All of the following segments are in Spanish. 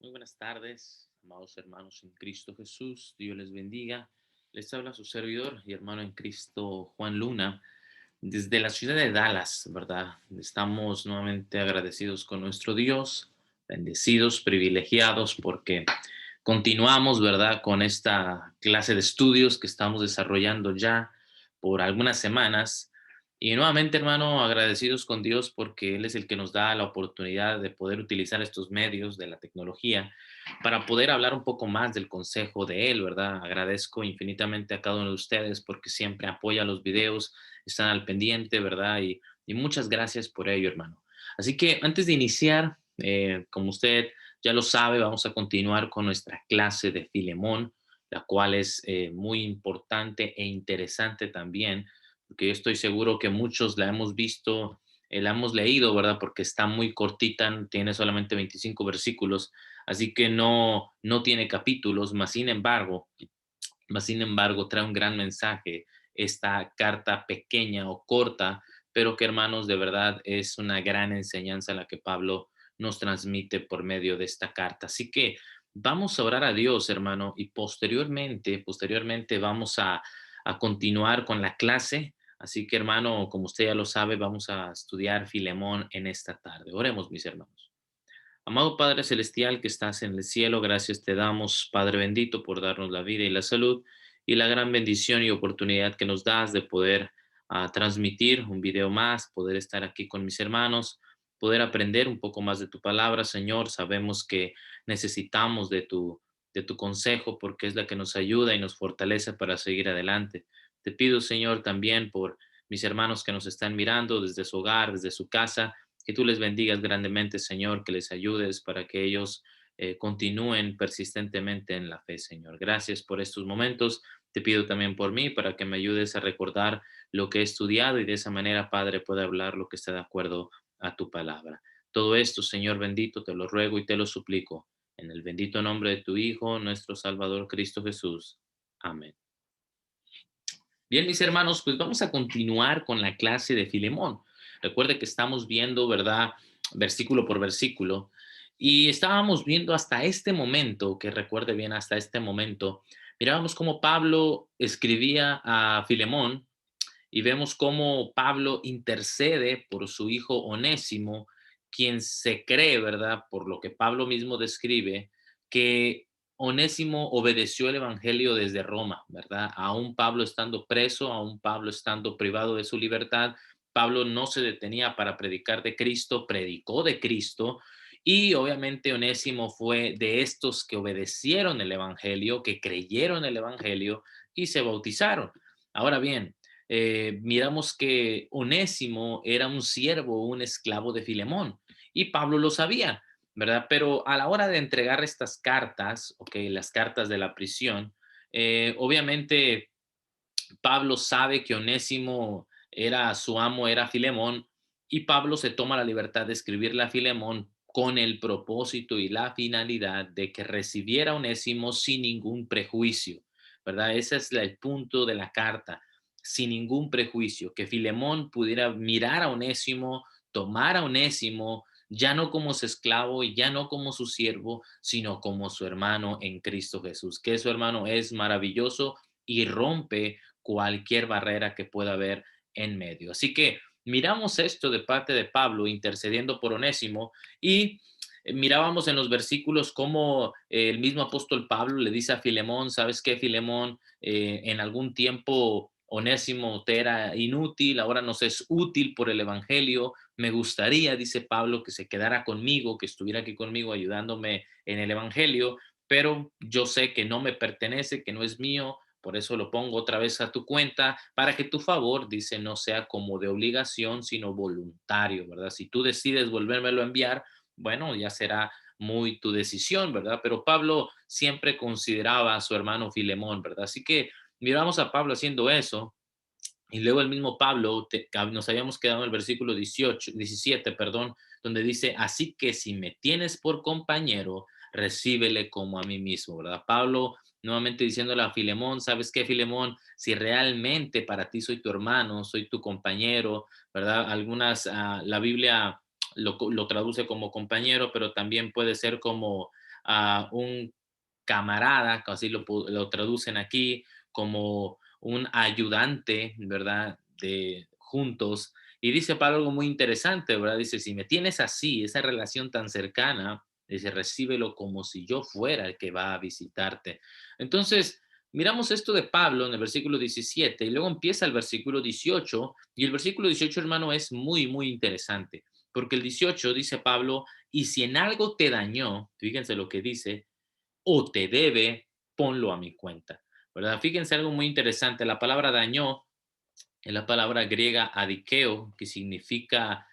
Muy buenas tardes, amados hermanos en Cristo Jesús. Dios les bendiga. Les habla su servidor y hermano en Cristo, Juan Luna, desde la ciudad de Dallas, ¿verdad? Estamos nuevamente agradecidos con nuestro Dios, bendecidos, privilegiados, porque continuamos, ¿verdad?, con esta clase de estudios que estamos desarrollando ya por algunas semanas. Y nuevamente, hermano, agradecidos con Dios porque Él es el que nos da la oportunidad de poder utilizar estos medios de la tecnología para poder hablar un poco más del consejo de Él, ¿verdad? Agradezco infinitamente a cada uno de ustedes porque siempre apoya los videos, están al pendiente, ¿verdad? Y muchas gracias por ello, hermano. Así que antes de iniciar, como usted ya lo sabe, vamos a continuar con nuestra clase de Filemón, la cual es muy importante e interesante también, porque yo estoy seguro que muchos la hemos visto, la hemos leído, ¿verdad? Porque está muy cortita, tiene solamente 25 versículos, así que no tiene capítulos, más sin embargo trae un gran mensaje, esta carta pequeña o corta, pero que hermanos, de verdad es una gran enseñanza la que Pablo nos transmite por medio de esta carta. Así que vamos a orar a Dios, hermano, y posteriormente vamos a continuar con la clase. Así que, hermano, como usted ya lo sabe, vamos a estudiar Filemón en esta tarde. Oremos, mis hermanos. Amado Padre Celestial que estás en el cielo, gracias te damos, Padre bendito, por darnos la vida y la salud y la gran bendición y oportunidad que nos das de poder transmitir un video más, poder estar aquí con mis hermanos, poder aprender un poco más de tu palabra, Señor. Sabemos que necesitamos de tu consejo porque es la que nos ayuda y nos fortalece para seguir adelante. Te pido, Señor, también por mis hermanos que nos están mirando desde su hogar, desde su casa, que tú les bendigas grandemente, Señor, que les ayudes para que ellos continúen persistentemente en la fe, Señor. Gracias por estos momentos. Te pido también por mí para que me ayudes a recordar lo que he estudiado y de esa manera, Padre, pueda hablar lo que está de acuerdo a tu palabra. Todo esto, Señor bendito, te lo ruego y te lo suplico. En el bendito nombre de tu Hijo, nuestro Salvador Cristo Jesús. Amén. Bien, mis hermanos, pues vamos a continuar con la clase de Filemón. Recuerde que estamos viendo, ¿verdad? Versículo por versículo. Y estábamos viendo hasta este momento, que recuerde bien, hasta este momento, mirábamos cómo Pablo escribía a Filemón y vemos cómo Pablo intercede por su hijo Onésimo, quien se cree, ¿verdad? Por lo que Pablo mismo describe, que Onésimo obedeció el Evangelio desde Roma, ¿verdad? Aún Pablo estando preso, aún Pablo estando privado de su libertad, Pablo no se detenía para predicar de Cristo, predicó de Cristo y obviamente Onésimo fue de estos que obedecieron el Evangelio, que creyeron el Evangelio y se bautizaron. Ahora bien, miramos que Onésimo era un siervo, un esclavo de Filemón, y Pablo lo sabía, ¿verdad? Pero a la hora de entregar estas cartas, ok, las cartas de la prisión, obviamente Pablo sabe que Onésimo era su amo, era Filemón, y Pablo se toma la libertad de escribirle a Filemón con el propósito y la finalidad de que recibiera Onésimo sin ningún prejuicio, ¿verdad? Ese es el punto de la carta, sin ningún prejuicio, que Filemón pudiera mirar a Onésimo, tomar a Onésimo, ya no como su esclavo y ya no como su siervo, sino como su hermano en Cristo Jesús, que su hermano es maravilloso y rompe cualquier barrera que pueda haber en medio. Así que miramos esto de parte de Pablo intercediendo por Onésimo y mirábamos en los versículos cómo el mismo apóstol Pablo le dice a Filemón, ¿sabes qué, Filemón? En algún tiempo Onésimo te era inútil, ahora nos es útil por el Evangelio. Me gustaría, dice Pablo, que se quedara conmigo, que estuviera aquí conmigo ayudándome en el Evangelio, pero yo sé que no me pertenece, que no es mío, por eso lo pongo otra vez a tu cuenta, para que tu favor, dice, no sea como de obligación, sino voluntario, ¿verdad? Si tú decides volvérmelo a enviar, bueno, ya será muy tu decisión, ¿verdad? Pero Pablo siempre consideraba a su hermano Filemón, ¿verdad? Así que miramos a Pablo haciendo eso. Y luego el mismo Pablo, nos habíamos quedado en el versículo 17, perdón, donde dice, así que si me tienes por compañero, recíbele como a mí mismo, ¿verdad? Pablo nuevamente diciéndole a Filemón, ¿sabes qué, Filemón? Si realmente para ti soy tu hermano, soy tu compañero, ¿verdad? La Biblia lo traduce como compañero, pero también puede ser como a un camarada, así lo traducen aquí, como un ayudante, ¿verdad? De juntos. Y dice Pablo algo muy interesante, ¿verdad? Dice, si me tienes así, esa relación tan cercana, dice, recíbelo como si yo fuera el que va a visitarte. Entonces, miramos esto de Pablo en el versículo 17 y luego empieza el versículo 18 y el versículo 18, hermano, es muy, muy interesante, porque el 18 dice Pablo, y si en algo te dañó, fíjense lo que dice, o te debe, ponlo a mi cuenta, ¿verdad? Fíjense algo muy interesante, la palabra dañó es la palabra griega adikeo, que significa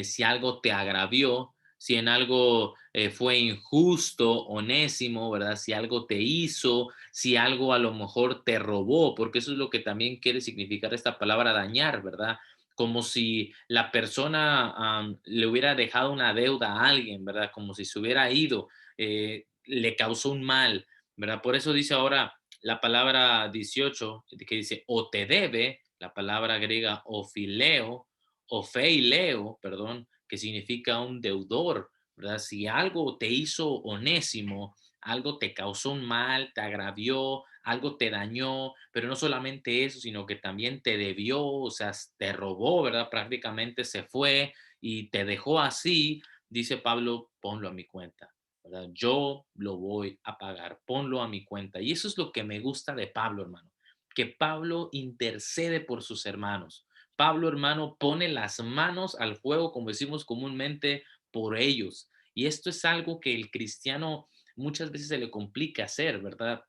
si algo te agravió, si en algo fue injusto, onésimo, ¿verdad? Si algo te hizo, si algo a lo mejor te robó, porque eso es lo que también quiere significar esta palabra dañar, ¿verdad? Como si la persona le hubiera dejado una deuda a alguien, ¿verdad? Como si se hubiera ido, le causó un mal, ¿verdad? Por eso dice ahora la palabra 18, que dice, o te debe, la palabra griega ofileo, o feileo, perdón, que significa un deudor, ¿verdad? Si algo te hizo onésimo, algo te causó un mal, te agravió, algo te dañó, pero no solamente eso, sino que también te debió, o sea, te robó, ¿verdad? Prácticamente se fue y te dejó así, dice Pablo, ponlo a mi cuenta. ¿Verdad? Yo lo voy a pagar, ponlo a mi cuenta. Y eso es lo que me gusta de Pablo, hermano, que Pablo intercede por sus hermanos. Pablo, hermano, pone las manos al fuego, como decimos comúnmente, por ellos. Y esto es algo que el cristiano muchas veces se le complica hacer, ¿verdad?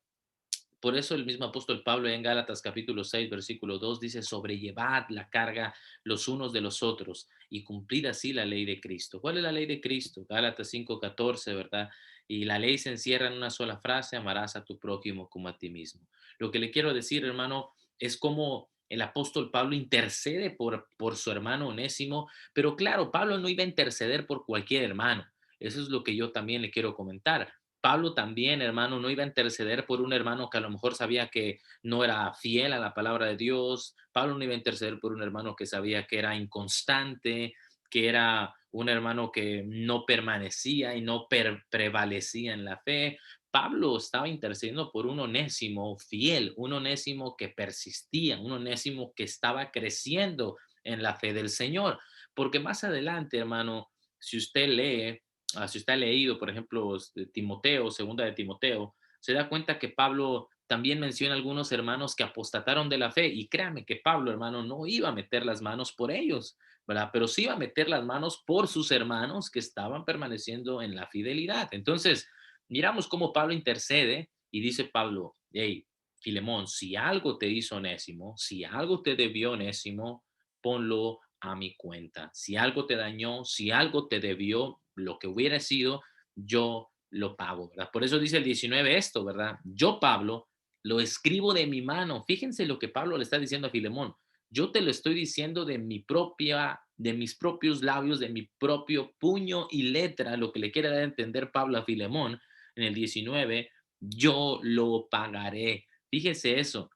Por eso el mismo apóstol Pablo en Gálatas capítulo 6, versículo 2 dice, sobrellevad la carga los unos de los otros y cumplid así la ley de Cristo. ¿Cuál es la ley de Cristo? Gálatas 5:14, ¿verdad? Y la ley se encierra en una sola frase, amarás a tu prójimo como a ti mismo. Lo que le quiero decir, hermano, es como el apóstol Pablo intercede por su hermano Onésimo, pero claro, Pablo no iba a interceder por cualquier hermano. Eso es lo que yo también le quiero comentar. Pablo también, hermano, no iba a interceder por un hermano que a lo mejor sabía que no era fiel a la palabra de Dios. Pablo no iba a interceder por un hermano que sabía que era inconstante, que era un hermano que no permanecía y no prevalecía en la fe. Pablo estaba intercediendo por un onésimo fiel, un onésimo que persistía, un onésimo que estaba creciendo en la fe del Señor. Porque más adelante, hermano, si usted lee si usted ha leído, por ejemplo, Timoteo, segunda de Timoteo, se da cuenta que Pablo también menciona algunos hermanos que apostataron de la fe. Y créame que Pablo, hermano, no iba a meter las manos por ellos, ¿verdad? Pero sí iba a meter las manos por sus hermanos que estaban permaneciendo en la fidelidad. Entonces, miramos cómo Pablo intercede y dice Pablo, hey, Filemón, si algo te hizo Onésimo, si algo te debió Onésimo, ponlo a mi cuenta. Si algo te dañó, si algo te debió, lo que hubiera sido, yo lo pago, ¿verdad? Por eso dice el 19 esto, ¿verdad? Yo, Pablo, lo escribo de mi mano. Fíjense lo que Pablo le está diciendo a Filemón. Yo te lo estoy diciendo de mis propios labios, de mi propio puño y letra, lo que le quiere dar a entender Pablo a Filemón en el 19, yo lo pagaré. Fíjese eso.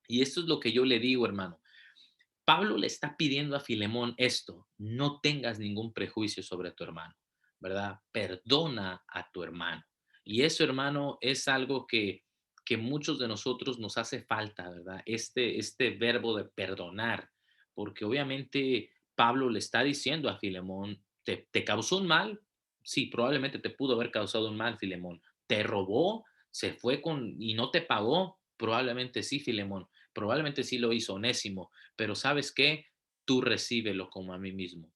Y esto es lo que yo le digo, hermano. Pablo le está pidiendo a Filemón esto, no tengas ningún prejuicio sobre tu hermano, ¿verdad? Perdona a tu hermano. Y eso, hermano, es algo que muchos de nosotros nos hace falta, ¿verdad? Este verbo de perdonar, porque obviamente Pablo le está diciendo a Filemón, ¿te causó un mal? Sí, probablemente te pudo haber causado un mal, Filemón. ¿Te robó? ¿Se fue y no te pagó? Probablemente sí, Filemón. Probablemente sí lo hizo Onésimo, pero ¿sabes qué? Tú recíbelo como a mí mismo.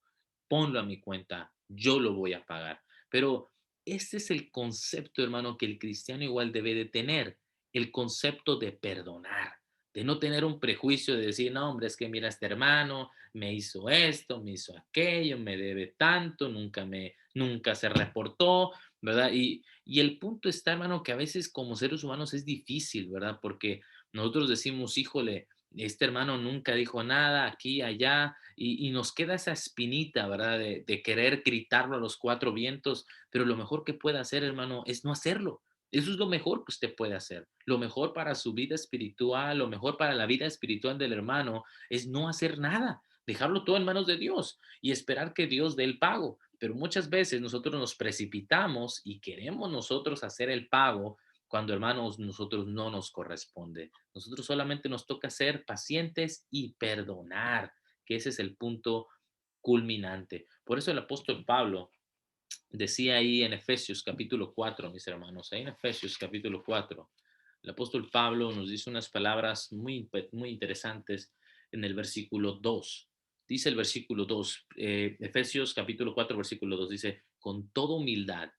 Ponlo a mi cuenta, yo lo voy a pagar. Pero este es el concepto, hermano, que el cristiano igual debe de tener, el concepto de perdonar, de no tener un prejuicio de decir, no, hombre, es que mira, este hermano me hizo esto, me hizo aquello, me debe tanto, nunca se reportó, ¿verdad? Y el punto está, hermano, que a veces como seres humanos es difícil, ¿verdad? Porque nosotros decimos, híjole, este hermano nunca dijo nada aquí, allá, y nos queda esa espinita, ¿verdad? De querer gritarlo a los cuatro vientos, pero lo mejor que puede hacer, hermano, es no hacerlo. Eso es lo mejor que usted puede hacer. Lo mejor para su vida espiritual, lo mejor para la vida espiritual del hermano es no hacer nada, dejarlo todo en manos de Dios y esperar que Dios dé el pago. pero muchas veces nosotros nos precipitamos y queremos nosotros hacer el pago cuando, hermanos, nosotros no nos corresponde. Nosotros solamente nos toca ser pacientes y perdonar, que ese es el punto culminante. Por eso el apóstol Pablo decía ahí en Efesios capítulo 4, mis hermanos, ahí en Efesios capítulo 4, el apóstol Pablo nos dice unas palabras muy interesantes en el versículo 2. Dice el versículo 2, Efesios capítulo 4, versículo 2, dice, con toda humildad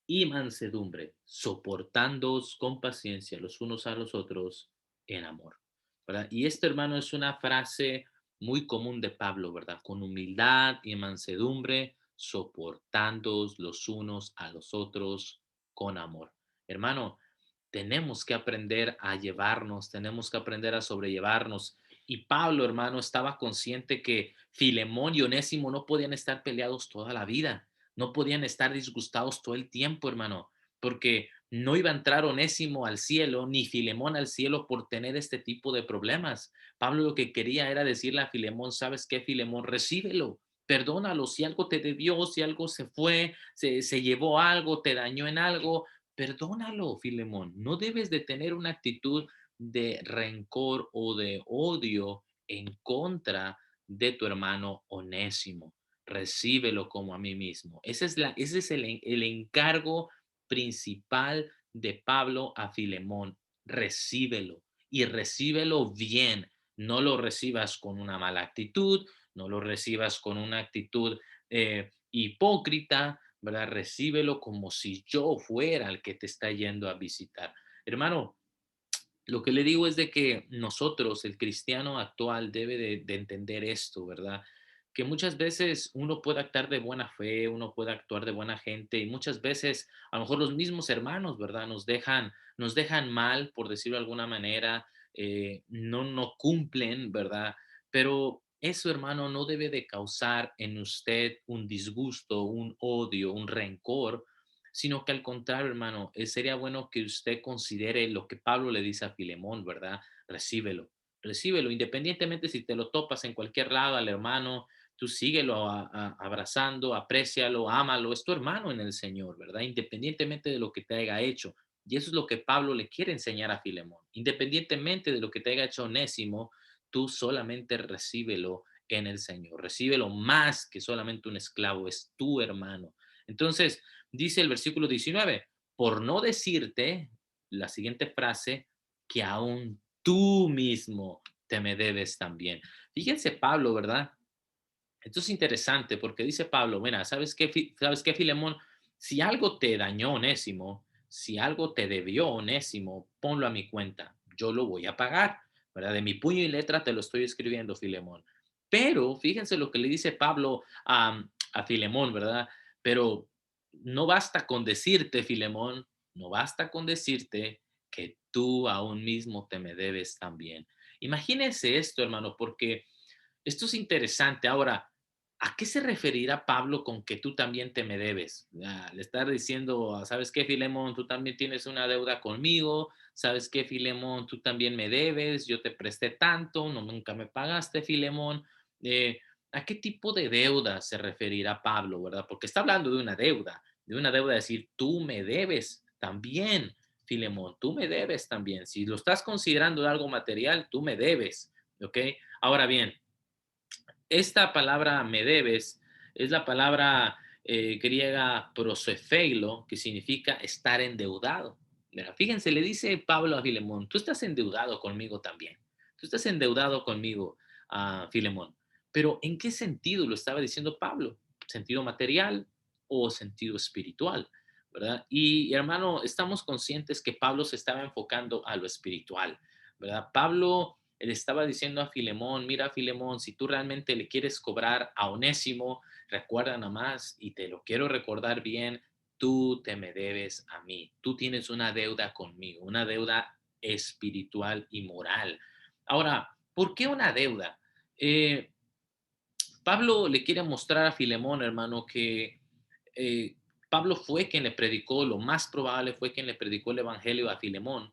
y mansedumbre, soportándoos con paciencia los unos a los otros en amor, ¿verdad? Y esto, hermano, es una frase muy común de Pablo, ¿verdad? Con humildad y mansedumbre, soportándoos los unos a los otros con amor. Hermano, tenemos que aprender a llevarnos, tenemos que aprender a sobrellevarnos. Y Pablo, hermano, estaba consciente que Filemón y Onésimo no podían estar peleados toda la vida, no podían estar disgustados todo el tiempo, hermano, porque no iba a entrar Onésimo al cielo ni Filemón al cielo por tener este tipo de problemas. Pablo lo que quería era decirle a Filemón, ¿sabes qué, Filemón? Recíbelo, perdónalo, si algo te debió, si algo se fue, se llevó algo, te dañó en algo, perdónalo, Filemón. No debes de tener una actitud de rencor o de odio en contra de tu hermano Onésimo. Recíbelo como a mí mismo. Ese es el encargo principal de Pablo a Filemón. Recíbelo y recíbelo bien. No lo recibas con una mala actitud, no lo recibas con una actitud hipócrita, ¿verdad? Recíbelo como si yo fuera el que te está yendo a visitar. Hermano, lo que le digo es de que nosotros, el cristiano actual, debe de entender esto, ¿verdad? Que muchas veces uno puede actuar de buena fe, uno puede actuar de buena gente y muchas veces a lo mejor los mismos hermanos, ¿verdad? Nos dejan mal, por decirlo de alguna manera, no cumplen, ¿verdad? Pero eso, hermano, no debe de causar en usted un disgusto, un odio, un rencor, sino que al contrario, hermano, sería bueno que usted considere lo que Pablo le dice a Filemón, ¿verdad? Recíbelo, recíbelo, independientemente si te lo topas en cualquier lado al hermano, tú síguelo abrazando, aprécialo, ámalo, es tu hermano en el Señor, ¿verdad? Independientemente de lo que te haya hecho. Y eso es lo que Pablo le quiere enseñar a Filemón. Independientemente de lo que te haya hecho Onésimo, tú solamente recíbelo en el Señor. Recíbelo más que solamente un esclavo, es tu hermano. Entonces, dice el versículo 19, por no decirte la siguiente frase, que aún tú mismo te me debes también. Fíjense Pablo, ¿verdad? Esto es interesante porque dice Pablo, mira, ¿sabes qué, Filemón? Si algo te dañó, Onésimo, si algo te debió, Onésimo, ponlo a mi cuenta, yo lo voy a pagar, ¿verdad? De mi puño y letra te lo estoy escribiendo, Filemón. Pero fíjense lo que le dice Pablo a Filemón, ¿verdad? Pero no basta con decirte, Filemón, no basta con decirte que tú aún mismo te me debes también. Imagínense esto, hermano, porque esto es interesante. Ahora, ¿a qué se referirá Pablo con que tú también te me debes? Le está diciendo, ¿sabes qué, Filemón? Tú también tienes una deuda conmigo. ¿Sabes qué, Filemón? Tú también me debes. Yo te presté tanto, no, nunca me pagaste, Filemón. Eh, ¿A qué tipo de deuda se referirá Pablo, verdad? Porque está hablando de una deuda de decir, tú me debes también, Filemón, tú me debes también. Si lo estás considerando de algo material, tú me debes, ¿ok? Ahora bien, esta palabra me debes es la palabra griega prosefeilo, que significa estar endeudado. Mira, fíjense, le dice Pablo a Filemón, tú estás endeudado conmigo también. Tú estás endeudado conmigo, Filemón. Pero ¿en qué sentido lo estaba diciendo Pablo? ¿Sentido material o sentido espiritual? ¿Verdad? Y hermano, estamos conscientes que Pablo se estaba enfocando a lo espiritual, ¿verdad? Pablo le estaba diciendo a Filemón, mira Filemón, si tú realmente le quieres cobrar a Onésimo, recuerda nada más, y te lo quiero recordar bien, tú te me debes a mí, tú tienes una deuda conmigo, una deuda espiritual y moral. Ahora, ¿por qué una deuda? Eh, Pablo le quiere mostrar a Filemón, hermano, que eh, Pablo fue quien le predicó, lo más probable fue quien le predicó el Evangelio a Filemón.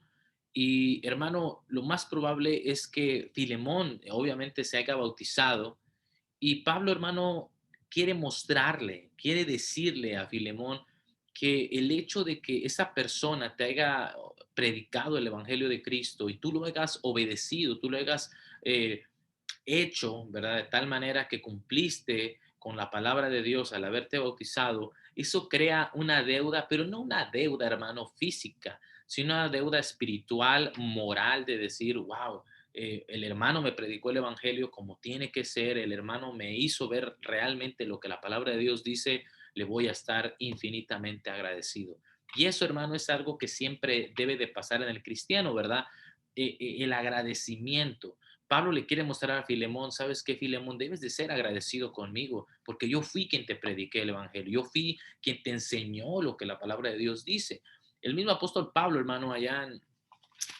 Y hermano, lo más probable es que Filemón obviamente se haya bautizado y Pablo, hermano, quiere mostrarle, quiere decirle a Filemón que el hecho de que esa persona te haya predicado el Evangelio de Cristo y tú lo hayas obedecido, tú lo hayas eh, hecho, ¿verdad? De tal manera que cumpliste con la palabra de Dios al haberte bautizado, eso crea una deuda, pero no una deuda, hermano, física, sino una deuda espiritual, moral, de decir, wow, el hermano me predicó el Evangelio como tiene que ser, el hermano me hizo ver realmente lo que la palabra de Dios dice, le voy a estar infinitamente agradecido. Y eso, hermano, es algo que siempre debe de pasar en el cristiano, ¿verdad? El agradecimiento. Pablo le quiere mostrar a Filemón, ¿sabes qué, Filemón? Debes de ser agradecido conmigo, porque yo fui quien te prediqué el Evangelio, yo fui quien te enseñó lo que la palabra de Dios dice. El mismo apóstol Pablo, hermano, allá en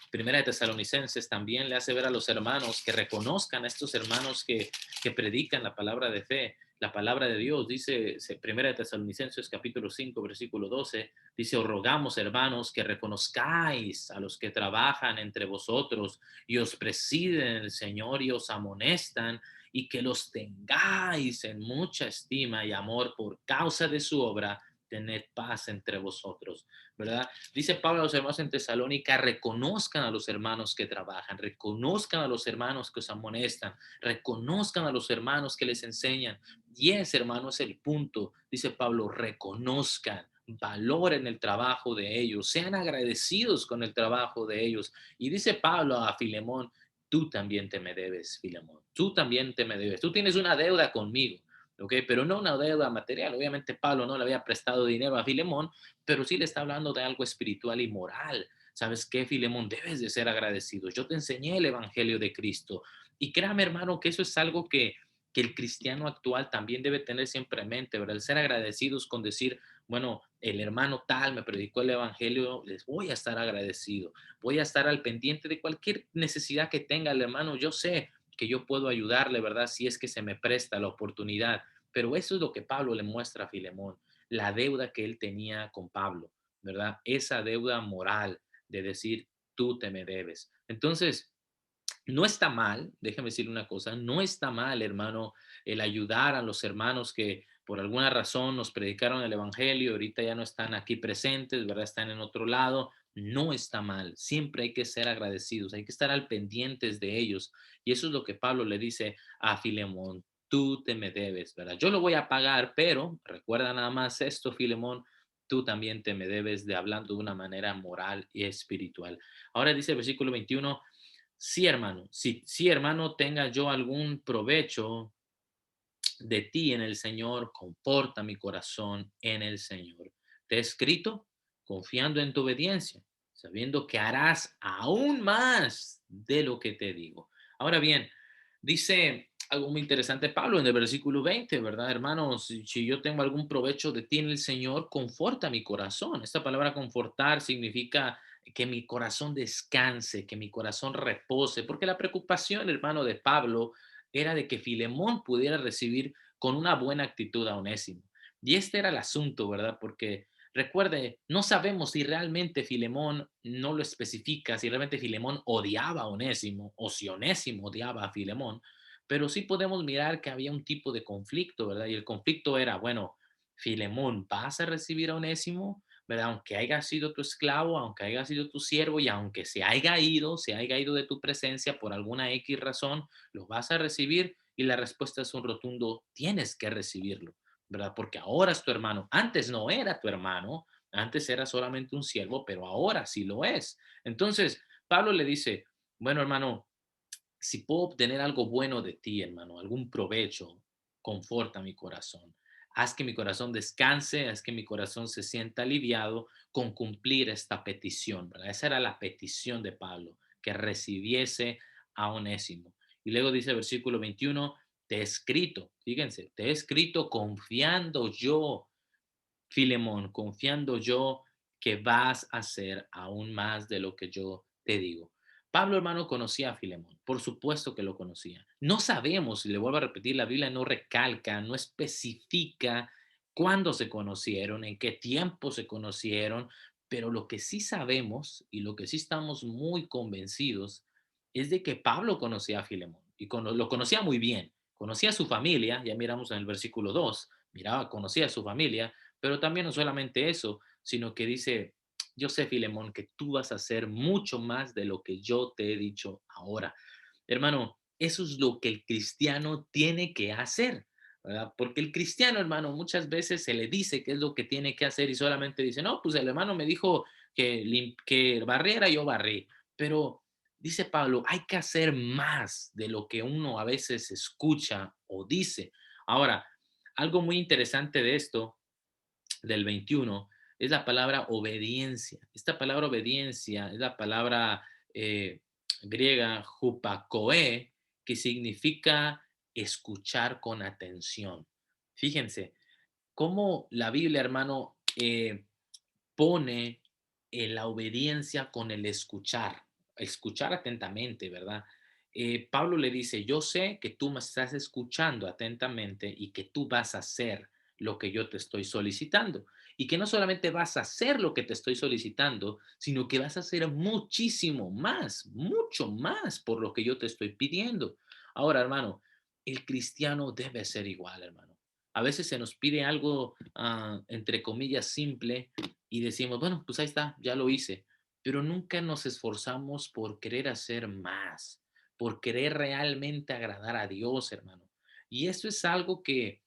Primera de Tesalonicenses, también le hace ver a los hermanos que reconozcan a estos hermanos que predican la palabra de fe, la palabra de Dios. Dice Primera de Tesalonicenses capítulo 5 versículo 12, dice, os rogamos, hermanos, que reconozcáis a los que trabajan entre vosotros y os presiden el Señor y os amonestan, y que los tengáis en mucha estima y amor por causa de su obra, tened paz entre vosotros, ¿verdad? Dice Pablo a los hermanos en Tesalónica, reconozcan a los hermanos que trabajan, reconozcan a los hermanos que os amonestan, reconozcan a los hermanos que les enseñan. Y ese, hermano, es el punto. Dice Pablo, reconozcan, valoren el trabajo de ellos, sean agradecidos con el trabajo de ellos. Y dice Pablo a Filemón, tú también te me debes, Filemón, tú también te me debes, tú tienes una deuda conmigo. ¿Ok? Pero no una deuda material. Obviamente Pablo no le había prestado dinero a Filemón, pero sí le está hablando de algo espiritual y moral. ¿Sabes qué, Filemón? Debes de ser agradecido. Yo te enseñé el Evangelio de Cristo. Y créame, hermano, que eso es algo que el cristiano actual también debe tener siempre en mente, ¿verdad? El ser agradecidos con decir, bueno, el hermano tal me predicó el Evangelio, les voy a estar agradecido. Voy a estar al pendiente de cualquier necesidad que tenga el hermano. Yo sé que yo puedo ayudarle, ¿verdad? Si es que se me presta la oportunidad. Pero eso es lo que Pablo le muestra a Filemón, la deuda que él tenía con Pablo, ¿verdad? Esa deuda moral de decir, tú te me debes. Entonces, no está mal, déjeme decir una cosa, no está mal, hermano, el ayudar a los hermanos que por alguna razón nos predicaron el Evangelio, ahorita ya no están aquí presentes, ¿verdad? Están en otro lado. No está mal, siempre hay que ser agradecidos, hay que estar al pendientes de ellos. Y eso es lo que Pablo le dice a Filemón, tú te me debes, ¿verdad? Yo lo voy a pagar, pero recuerda nada más esto, Filemón, tú también te me debes, de hablando de una manera moral y espiritual. Ahora dice el versículo 21. Sí, hermano, sí, hermano, tenga yo algún provecho de ti en el Señor, conforta mi corazón en el Señor. Te he escrito confiando en tu obediencia, sabiendo que harás aún más de lo que te digo. Ahora bien, dice algo muy interesante Pablo en el versículo 20, ¿verdad, hermano? Si yo tengo algún provecho de ti en el Señor, conforta mi corazón. Esta palabra confortar significa que mi corazón descanse, que mi corazón repose, porque la preocupación, hermano, de Pablo era de que Filemón pudiera recibir con una buena actitud a Onésimo. Y este era el asunto, ¿verdad? Porque recuerde, no sabemos si realmente Filemón no lo especifica, si realmente Filemón odiaba a Onésimo o si Onésimo odiaba a Filemón, pero sí podemos mirar que había un tipo de conflicto, ¿verdad? Y el conflicto era, bueno, Filemón, ¿vas a recibir a Onésimo? ¿Verdad? Aunque haya sido tu esclavo, aunque haya sido tu siervo y aunque se haya ido de tu presencia por alguna X razón, ¿lo vas a recibir? Y la respuesta es un rotundo, tienes que recibirlo, ¿verdad? Porque ahora es tu hermano. Antes no era tu hermano, antes era solamente un siervo, pero ahora sí lo es. Entonces, Pablo le dice, bueno, hermano, si puedo obtener algo bueno de ti, hermano, algún provecho, conforta mi corazón. Haz que mi corazón descanse, haz que mi corazón se sienta aliviado con cumplir esta petición, ¿verdad? Esa era la petición de Pablo, que recibiese a Onésimo. Y luego dice el versículo 21, te he escrito, fíjense, te he escrito confiando yo, Filemón, confiando yo que vas a hacer aún más de lo que yo te digo. Pablo, hermano, conocía a Filemón, por supuesto que lo conocía. No sabemos, y le vuelvo a repetir, la Biblia no recalca, no especifica cuándo se conocieron, en qué tiempo se conocieron, pero lo que sí sabemos y lo que sí estamos muy convencidos es de que Pablo conocía a Filemón y lo conocía muy bien. conocía a su familia, ya miramos en el versículo 2, miraba, conocía a su familia, pero también no solamente eso, sino que dice, yo sé, Filemón, que tú vas a hacer mucho más de lo que yo te he dicho ahora. Hermano, eso es lo que el cristiano tiene que hacer, ¿verdad? Porque el cristiano, hermano, muchas veces se le dice qué es lo que tiene que hacer y solamente dice, no, pues el hermano me dijo que barriera, yo barrí. Pero dice Pablo, hay que hacer más de lo que uno a veces escucha o dice. Ahora, algo muy interesante de esto, del 21, es la palabra obediencia. Esta palabra obediencia es la palabra eh, griega hupakoe, que significa escuchar con atención. Fíjense cómo la Biblia, hermano, pone la obediencia con el escuchar atentamente, ¿verdad? Pablo le dice, yo sé que tú me estás escuchando atentamente y que tú vas a hacer lo que yo te estoy solicitando. Y que no solamente vas a hacer lo que te estoy solicitando, sino que vas a hacer muchísimo más, mucho más por lo que yo te estoy pidiendo. Ahora, hermano, el cristiano debe ser igual, hermano. A veces se nos pide algo, entre comillas, simple, y decimos, bueno, pues ahí está, ya lo hice, pero nunca nos esforzamos por querer hacer más, por querer realmente agradar a Dios, hermano. Y eso es algo que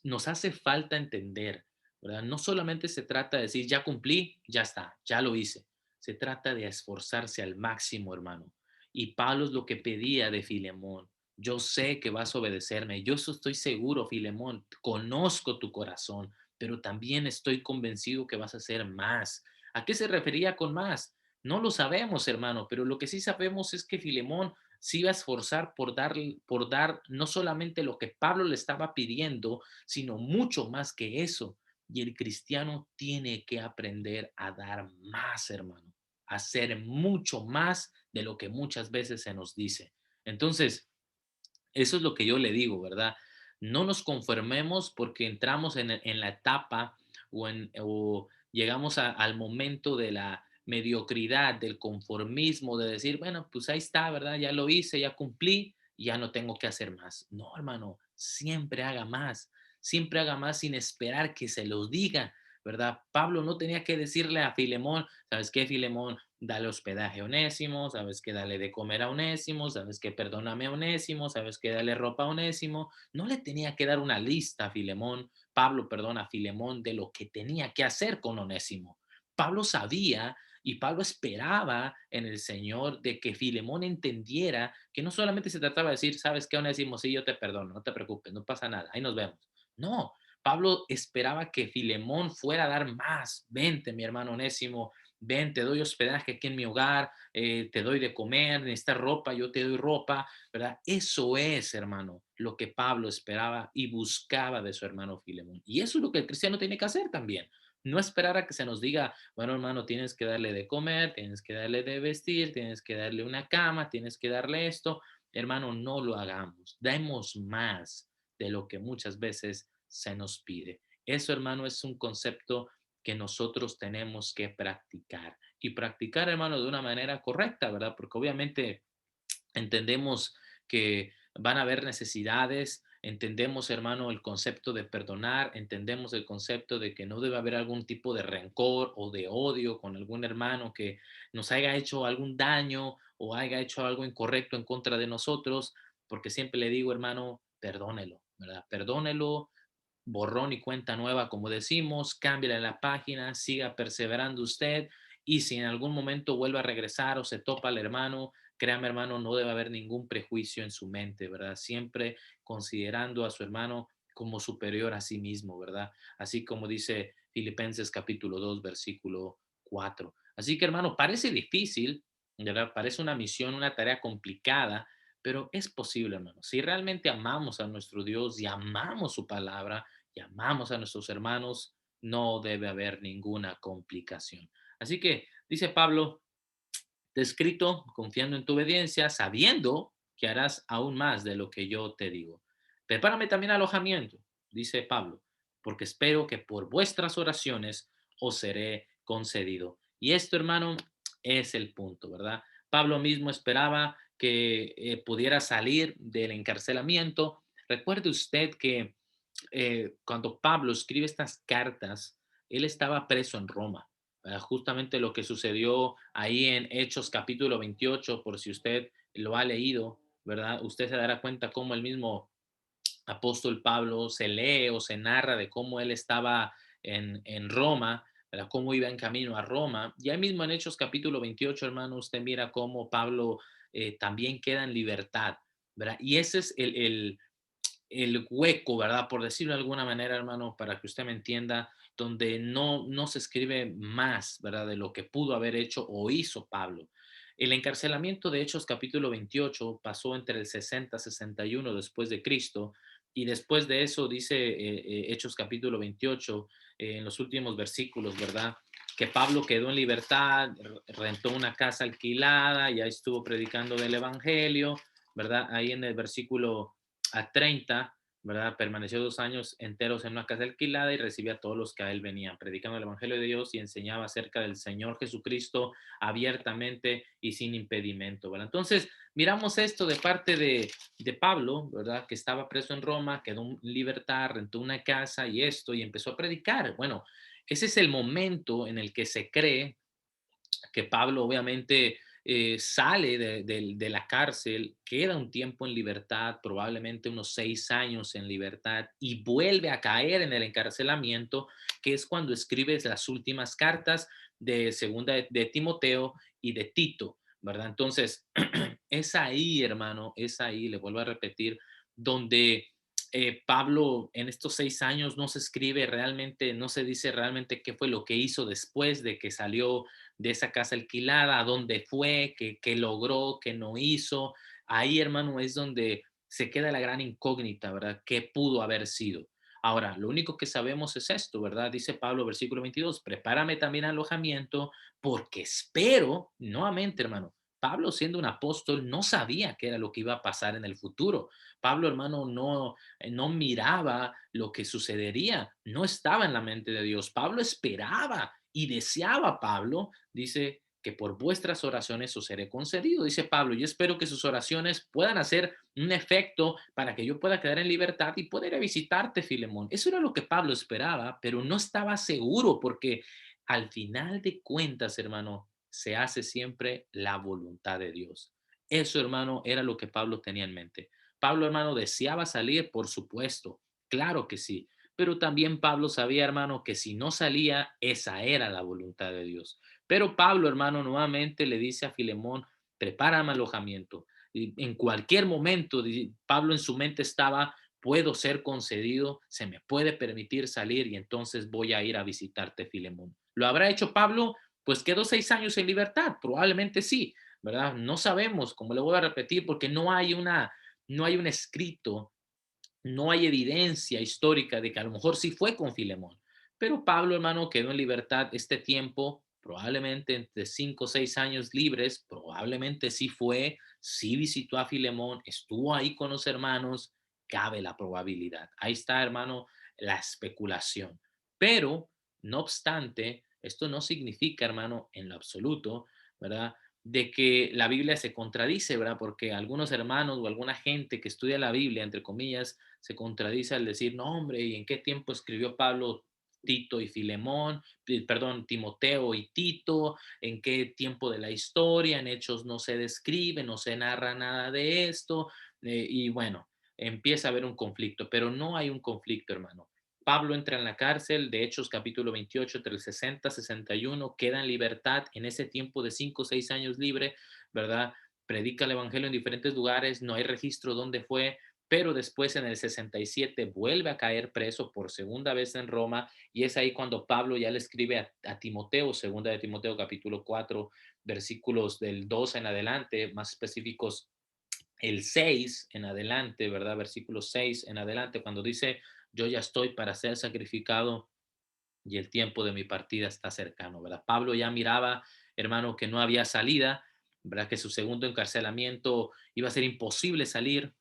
nos hace falta entender, ¿verdad? No solamente se trata de decir, ya cumplí, ya está, ya lo hice. Se trata de esforzarse al máximo, hermano. Y Pablo es lo que pedía de Filemón. Yo sé que vas a obedecerme. Yo eso estoy seguro, Filemón. Conozco tu corazón, pero también estoy convencido que vas a hacer más. ¿A qué se refería con más? No lo sabemos, hermano, pero lo que sí sabemos es que Filemón se iba a esforzar por dar no solamente lo que Pablo le estaba pidiendo, sino mucho más que eso. Y el cristiano tiene que aprender a dar más, hermano, a hacer mucho más de lo que muchas veces se nos dice. Entonces, eso es lo que yo le digo, ¿verdad? No nos conformemos porque entramos en la etapa o llegamos al momento de la mediocridad, del conformismo, de decir, bueno, pues ahí está, ¿verdad? Ya lo hice, ya cumplí, ya no tengo que hacer más. No, hermano, siempre haga más sin esperar que se lo diga, ¿verdad? Pablo no tenía que decirle a Filemón, ¿sabes qué, Filemón? Dale hospedaje a Onésimo, sabes que dale de comer a Onésimo, sabes que perdóname a Onésimo, sabes que dale ropa a Onésimo. No le tenía que dar una lista a Filemón, Pablo, perdón, a Filemón de lo que tenía que hacer con Onésimo. Pablo sabía y Pablo esperaba en el Señor de que Filemón entendiera que no solamente se trataba de decir, sabes que Onésimo, sí, yo te perdono, no te preocupes, no pasa nada, ahí nos vemos. No, Pablo esperaba que Filemón fuera a dar más. Vente, mi hermano Onésimo, ven, te doy hospedaje aquí en mi hogar, te doy de comer, necesitas ropa, yo te doy ropa, ¿verdad? Eso es, hermano, lo que Pablo esperaba y buscaba de su hermano Filemón. Y eso es lo que el cristiano tiene que hacer también. No esperar a que se nos diga, bueno, hermano, tienes que darle de comer, tienes que darle de vestir, tienes que darle una cama, tienes que darle esto. Hermano, no lo hagamos. Demos más de lo que muchas veces se nos pide. Eso, hermano, es un concepto que nosotros tenemos que practicar y practicar, hermano, de una manera correcta, ¿verdad? Porque obviamente entendemos que van a haber necesidades, entendemos, hermano, el concepto de perdonar, entendemos el concepto de que no debe haber algún tipo de rencor o de odio con algún hermano que nos haya hecho algún daño o haya hecho algo incorrecto en contra de nosotros, porque siempre le digo, hermano, perdónelo, ¿verdad? Perdónelo, borrón y cuenta nueva, como decimos, cámbiale la página, siga perseverando usted y si en algún momento vuelve a regresar o se topa al hermano, créame hermano, no debe haber ningún prejuicio en su mente, ¿verdad? Siempre considerando a su hermano como superior a sí mismo, ¿verdad? Así como dice Filipenses capítulo 2 versículo 4. Así que hermano, parece difícil, ¿verdad? Parece una misión, una tarea complicada, pero es posible, hermano. Si realmente amamos a nuestro Dios y amamos su palabra, llamamos a nuestros hermanos, no debe haber ninguna complicación. Así que, dice Pablo, te he escrito confiando en tu obediencia, sabiendo que harás aún más de lo que yo te digo. Prepárame también alojamiento, dice Pablo, porque espero que por vuestras oraciones os seré concedido. Y esto, hermano, es el punto, ¿verdad? Pablo mismo esperaba que pudiera salir del encarcelamiento, Recuerde usted que cuando Pablo escribe estas cartas, él estaba preso en Roma. Justamente lo que sucedió ahí en Hechos capítulo 28, por si usted lo ha leído, ¿verdad? Usted se dará cuenta cómo el mismo apóstol Pablo se lee o se narra de cómo él estaba en Roma, ¿verdad? Cómo iba en camino a Roma. Y ahí mismo en Hechos capítulo 28, hermano, usted mira cómo Pablo también queda en libertad, ¿verdad? Y ese es el hueco, ¿verdad? Por decirlo de alguna manera, hermano, para que usted me entienda, donde no se escribe más, ¿verdad? De lo que pudo haber hecho o hizo Pablo. El encarcelamiento de Hechos capítulo 28 pasó entre el 60 y 61 después de Cristo, y después de eso dice Hechos capítulo 28, en los últimos versículos, ¿verdad? Que Pablo quedó en libertad, rentó una casa alquilada, ya estuvo predicando del Evangelio, ¿verdad? Ahí en el versículo a 30, ¿verdad? Permaneció 2 años enteros en una casa alquilada y recibía a todos los que a él venían, predicando el Evangelio de Dios y enseñaba acerca del Señor Jesucristo abiertamente y sin impedimento, ¿verdad? Entonces, miramos esto de parte de Pablo, ¿verdad? Que estaba preso en Roma, quedó en libertad, rentó una casa y esto, y empezó a predicar. Bueno, ese es el momento en el que se cree que Pablo obviamente sale de la cárcel, queda un tiempo en libertad, probablemente unos 6 años en libertad, y vuelve a caer en el encarcelamiento, que es cuando escribes las últimas cartas de segunda de Timoteo y de Tito, ¿verdad? Entonces, es ahí, hermano, es ahí, le vuelvo a repetir, donde Pablo en estos 6 años no se escribe realmente, no se dice realmente qué fue lo que hizo después de que salió de esa casa alquilada, a dónde fue, qué logró, qué no hizo. Ahí, hermano, es donde se queda la gran incógnita, ¿verdad? ¿Qué pudo haber sido? Ahora, lo único que sabemos es esto, ¿verdad? Dice Pablo, versículo 22, prepárame también alojamiento porque espero, nuevamente, hermano, Pablo siendo un apóstol no sabía qué era lo que iba a pasar en el futuro. Pablo, hermano, no miraba lo que sucedería, no estaba en la mente de Dios. Pablo esperaba y deseaba, Pablo, dice que por vuestras oraciones os seré concedido, dice Pablo. Yo espero que sus oraciones puedan hacer un efecto para que yo pueda quedar en libertad y poder ir a visitarte, Filemón. Eso era lo que Pablo esperaba, pero no estaba seguro porque al final de cuentas, hermano, se hace siempre la voluntad de Dios. Eso, hermano, era lo que Pablo tenía en mente. Pablo, hermano, deseaba salir, por supuesto, claro que sí, pero también Pablo sabía, hermano, que si no salía, esa era la voluntad de Dios. Pero Pablo, hermano, nuevamente le dice a Filemón, prepárame alojamiento. Y en cualquier momento, Pablo en su mente estaba, puedo ser concedido, se me puede permitir salir y entonces voy a ir a visitarte, Filemón. ¿Lo habrá hecho Pablo? Pues quedó 6 años en libertad, probablemente sí, ¿verdad? No sabemos, como le voy a repetir, porque no hay un escrito, no hay evidencia histórica de que a lo mejor sí fue con Filemón. Pero Pablo, hermano, quedó en libertad este tiempo, probablemente entre 5 o 6 años libres, probablemente sí fue, sí visitó a Filemón, estuvo ahí con los hermanos, cabe la probabilidad. Ahí está, hermano, la especulación. Pero, no obstante, esto no significa, hermano, en lo absoluto, ¿verdad? De que la Biblia se contradice, ¿verdad? Porque algunos hermanos o alguna gente que estudia la Biblia, entre comillas, se contradice al decir, no, hombre, ¿y en qué tiempo escribió Pablo Tito y Filemón, perdón, Timoteo y Tito? ¿En qué tiempo de la historia? En Hechos no se describe, no se narra nada de esto. Y bueno, empieza a haber un conflicto, pero no hay un conflicto, hermano. Pablo entra en la cárcel, de Hechos capítulo 28, entre el 60 y 61, queda en libertad en ese tiempo de 5 o 6 años libre, ¿verdad? Predica el evangelio en diferentes lugares, no hay registro dónde fue, pero después en el 67 vuelve a caer preso por segunda vez en Roma y es ahí cuando Pablo ya le escribe a Timoteo, segunda de Timoteo capítulo 4, versículos del 2 en adelante, más específicos el 6 en adelante, ¿verdad? Versículo 6 en adelante, cuando dice, yo ya estoy para ser sacrificado y el tiempo de mi partida está cercano, ¿verdad? Pablo ya miraba, hermano, que no había salida, ¿verdad? Que su segundo encarcelamiento iba a ser imposible salir,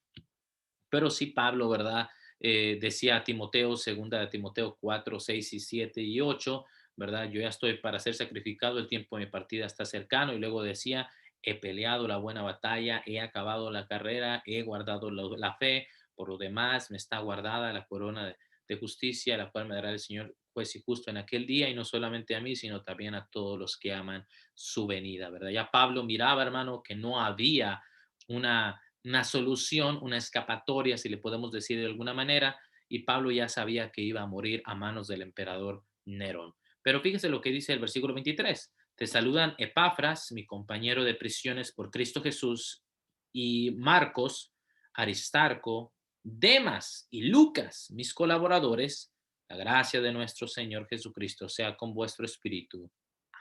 pero sí Pablo, ¿verdad? Decía a Timoteo, segunda de Timoteo 4, 6 y 7 y 8, ¿verdad? Yo ya estoy para ser sacrificado, el tiempo de mi partida está cercano. Y luego decía, he peleado la buena batalla, he acabado la carrera, he guardado la fe, Por lo demás, me está guardada la corona de justicia, la cual me dará el Señor juez y justo en aquel día, y no solamente a mí, sino también a todos los que aman su venida, ¿verdad? Ya Pablo miraba, hermano, que no había una solución, una escapatoria, si le podemos decir de alguna manera, y Pablo ya sabía que iba a morir a manos del emperador Nerón. Pero fíjese lo que dice el versículo 23. Te saludan Epafras, mi compañero de prisiones por Cristo Jesús, y Marcos, Aristarco, Demas y Lucas, mis colaboradores. La gracia de nuestro Señor Jesucristo sea con vuestro espíritu.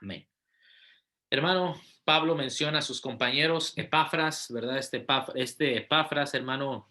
Amén. Hermano, Pablo menciona a sus compañeros Epafras, ¿verdad? Este Epafras, hermano,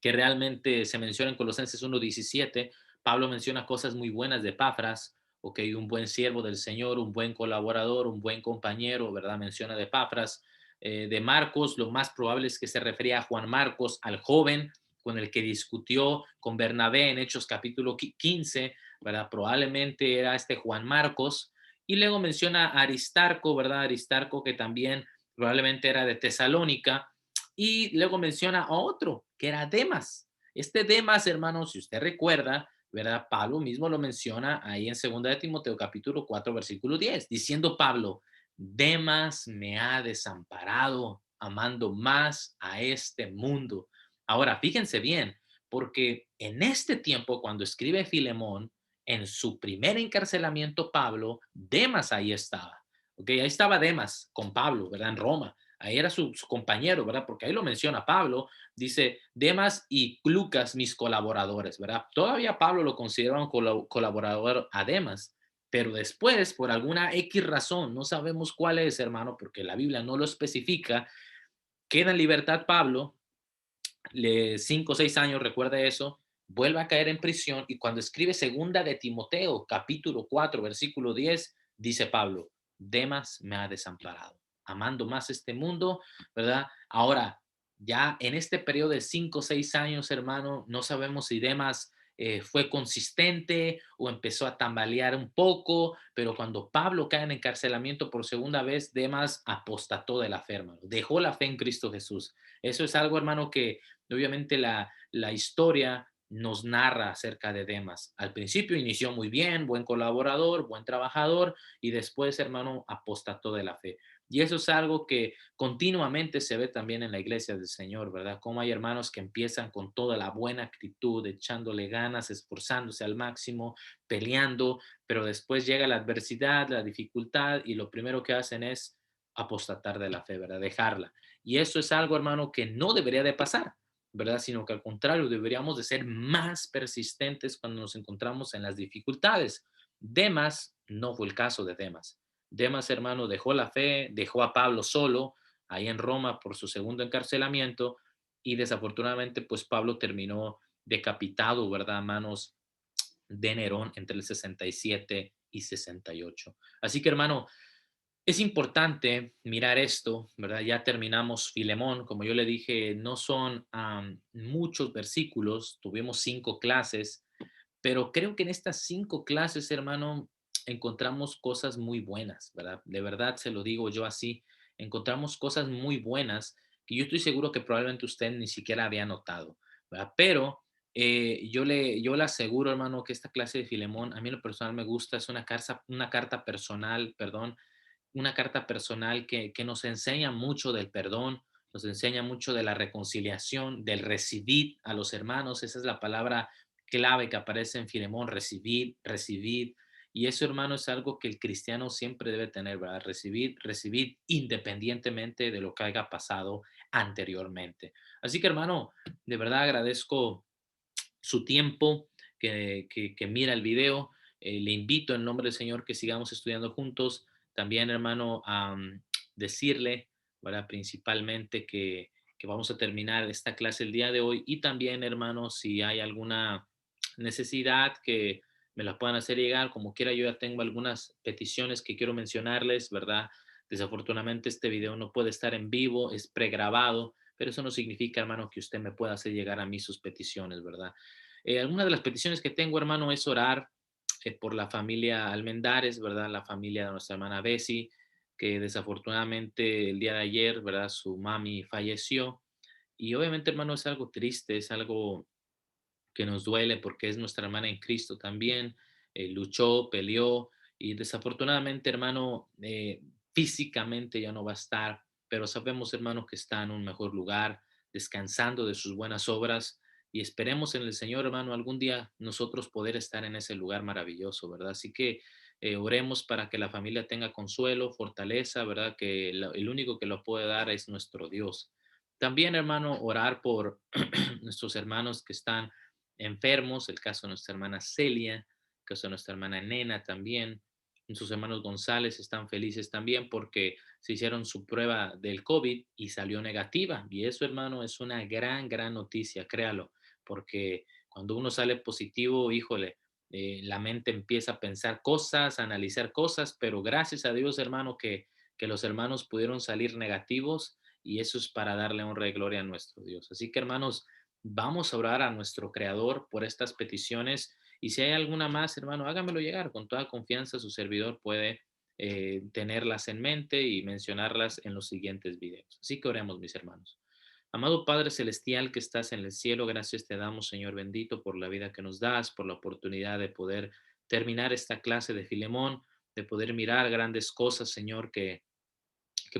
que realmente se menciona en Colosenses 1:17. Pablo menciona cosas muy buenas de Epafras, ok, un buen siervo del Señor, un buen colaborador, un buen compañero, ¿verdad? Menciona de Epafras. De Marcos, lo más probable es que se refería a Juan Marcos, al joven con el que discutió con Bernabé en Hechos capítulo 15, ¿verdad? Probablemente era este Juan Marcos. Y luego menciona a Aristarco, ¿verdad? Aristarco que también probablemente era de Tesalónica, y luego menciona a otro, que era Demas. Este Demas, hermano, si usted recuerda, ¿verdad? Pablo mismo lo menciona ahí en 2 de Timoteo capítulo 4, versículo 10, diciendo Pablo, Demas me ha desamparado, amando más a este mundo. Ahora, fíjense bien, porque en este tiempo, cuando escribe Filemón, en su primer encarcelamiento, Pablo, Demas ahí estaba. ¿Ok? Ahí estaba Demas con Pablo, ¿verdad? En Roma. Ahí era su compañero, ¿verdad? Porque ahí lo menciona Pablo, dice, Demas y Lucas, mis colaboradores, ¿verdad? Todavía Pablo lo considera un colaborador a Demas, pero después, por alguna X razón, no sabemos cuál es, hermano, porque la Biblia no lo especifica, queda en libertad Pablo, 5 o 6 años, recuerda eso, vuelve a caer en prisión, y cuando escribe segunda de Timoteo, capítulo 4, versículo 10, dice Pablo, Demas me ha desamparado, amando más este mundo, ¿verdad? Ahora, ya en este periodo de 5 o 6 años, hermano, no sabemos si Demas fue consistente o empezó a tambalear un poco, pero cuando Pablo cae en encarcelamiento por segunda vez, Demas apostató de la fe, hermano, dejó la fe en Cristo Jesús. Eso es algo, hermano, que obviamente la historia nos narra acerca de Demas. Al principio inició muy bien, buen colaborador, buen trabajador, y después, hermano, apostató de la fe. Y eso es algo que continuamente se ve también en la iglesia del Señor, ¿verdad? Como hay hermanos que empiezan con toda la buena actitud, echándole ganas, esforzándose al máximo, peleando, pero después llega la adversidad, la dificultad, y lo primero que hacen es apostatar de la fe, ¿verdad? Dejarla. Y eso es algo, hermano, que no debería de pasar, ¿verdad? Sino que al contrario, deberíamos de ser más persistentes cuando nos encontramos en las dificultades. Demas no fue el caso de Demas. Demas, hermano, dejó la fe, dejó a Pablo solo ahí en Roma por su segundo encarcelamiento, y desafortunadamente, pues Pablo terminó decapitado, ¿verdad? A manos de Nerón entre el 67 y 68. Así que, hermano, es importante mirar esto, ¿verdad? Ya terminamos Filemón, como yo le dije, no son muchos versículos, tuvimos 5 clases, pero creo que en estas 5 clases, hermano, encontramos cosas muy buenas, ¿verdad? De verdad se lo digo yo así, encontramos cosas muy buenas que yo estoy seguro que probablemente usted ni siquiera había notado, ¿verdad? Pero yo le aseguro, hermano, que esta clase de Filemón, a mí en lo personal me gusta, es una carta personal, perdón, una carta personal que nos enseña mucho del perdón, nos enseña mucho de la reconciliación, del recibir a los hermanos. Esa es la palabra clave que aparece en Filemón, recibir, recibir. Y eso, hermano, es algo que el cristiano siempre debe tener, ¿verdad? Recibir, recibir independientemente de lo que haya pasado anteriormente. Así que, hermano, de verdad agradezco su tiempo, que mira el video. Le invito en nombre del Señor que sigamos estudiando juntos. También, hermano, a decirle, ¿verdad? Principalmente que vamos a terminar esta clase el día de hoy. Y también, hermano, si hay alguna necesidad que me la puedan hacer llegar, como quiera, yo ya tengo algunas peticiones que quiero mencionarles, ¿verdad? Desafortunadamente este video no puede estar en vivo, es pregrabado, pero eso no significa, hermano, que usted me pueda hacer llegar a mí sus peticiones, ¿verdad? Alguna de las peticiones que tengo, hermano, es orar por la familia Almendares, ¿verdad? La familia de nuestra hermana Bessie, que desafortunadamente el día de ayer, ¿verdad? Su mami falleció. Y obviamente, hermano, es algo triste, es algo que nos duele porque es nuestra hermana en Cristo también, luchó, peleó y desafortunadamente, hermano, físicamente ya no va a estar, pero sabemos, hermano, que está en un mejor lugar, descansando de sus buenas obras y esperemos en el Señor, hermano, algún día nosotros poder estar en ese lugar maravilloso, ¿verdad? Así que oremos para que la familia tenga consuelo, fortaleza, ¿verdad? Que el único que lo puede dar es nuestro Dios. También, hermano, orar por nuestros hermanos que están enfermos, el caso de nuestra hermana Celia, el caso de nuestra hermana Nena también. Sus hermanos González están felices también porque se hicieron su prueba del COVID y salió negativa. Y eso, hermano, es una gran, gran noticia, créalo, porque cuando uno sale positivo, híjole, la mente empieza a pensar cosas, a analizar cosas, pero gracias a Dios, hermano, que los hermanos pudieron salir negativos y eso es para darle honra y gloria a nuestro Dios. Así que, hermanos, vamos a orar a nuestro Creador por estas peticiones y si hay alguna más, hermano, hágamelo llegar. Con toda confianza, su servidor puede tenerlas en mente y mencionarlas en los siguientes videos. Así que oremos, mis hermanos. Amado Padre Celestial que estás en el cielo, gracias te damos, Señor bendito, por la vida que nos das, por la oportunidad de poder terminar esta clase de Filemón, de poder mirar grandes cosas, Señor, que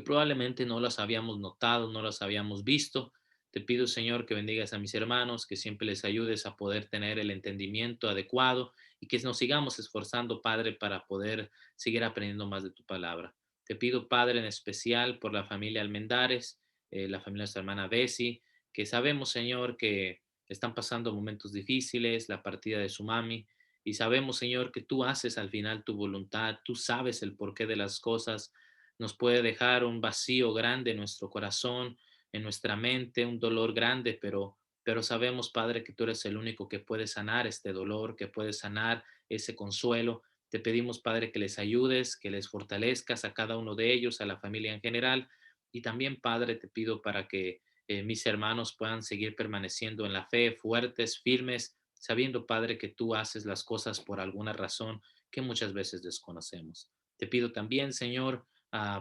probablemente no las habíamos notado, no las habíamos visto. Te pido, Señor, que bendigas a mis hermanos, que siempre les ayudes a poder tener el entendimiento adecuado y que nos sigamos esforzando, Padre, para poder seguir aprendiendo más de tu palabra. Te pido, Padre, en especial por la familia Almendares, la familia de nuestra hermana Bessie, que sabemos, Señor, que están pasando momentos difíciles, la partida de su mami, y sabemos, Señor, que tú haces al final tu voluntad, tú sabes el porqué de las cosas, nos puede dejar un vacío grande en nuestro corazón, en nuestra mente, un dolor grande, pero sabemos, Padre, que tú eres el único que puede sanar este dolor, que puede sanar ese consuelo. Te pedimos, Padre, que les ayudes, que les fortalezcas a cada uno de ellos, a la familia en general. Y también, Padre, te pido para que mis hermanos puedan seguir permaneciendo en la fe, fuertes, firmes, sabiendo, Padre, que tú haces las cosas por alguna razón que muchas veces desconocemos. Te pido también, Señor,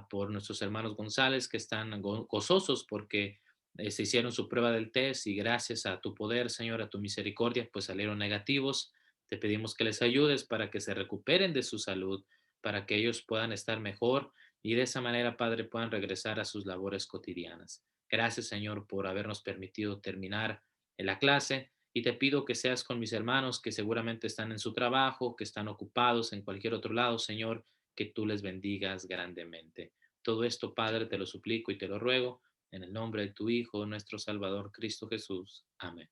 por nuestros hermanos González que están gozosos porque se hicieron su prueba del test y gracias a tu poder, Señor, a tu misericordia, pues salieron negativos. Te pedimos que les ayudes para que se recuperen de su salud, para que ellos puedan estar mejor y de esa manera, Padre, puedan regresar a sus labores cotidianas. Gracias, Señor, por habernos permitido terminar en la clase y te pido que seas con mis hermanos que seguramente están en su trabajo, que están ocupados en cualquier otro lado, Señor, que tú les bendigas grandemente. Todo esto, Padre, te lo suplico y te lo ruego en el nombre de tu Hijo, nuestro Salvador, Cristo Jesús. Amén.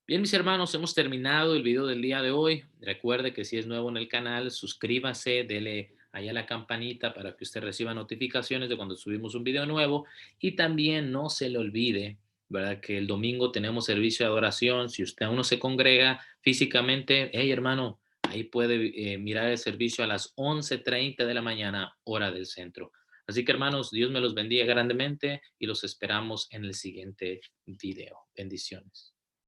Bien, mis hermanos, hemos terminado el video del día de hoy. Recuerde que si es nuevo en el canal, suscríbase, dele ahí a la campanita para que usted reciba notificaciones de cuando subimos un video nuevo. Y también no se le olvide, ¿verdad? Que el domingo tenemos servicio de adoración. Si usted aún no se congrega físicamente, hey, hermano, ahí puede mirar el servicio a las 11:30 de la mañana, hora del centro. Así que, hermanos, Dios me los bendiga grandemente y los esperamos en el siguiente video. Bendiciones.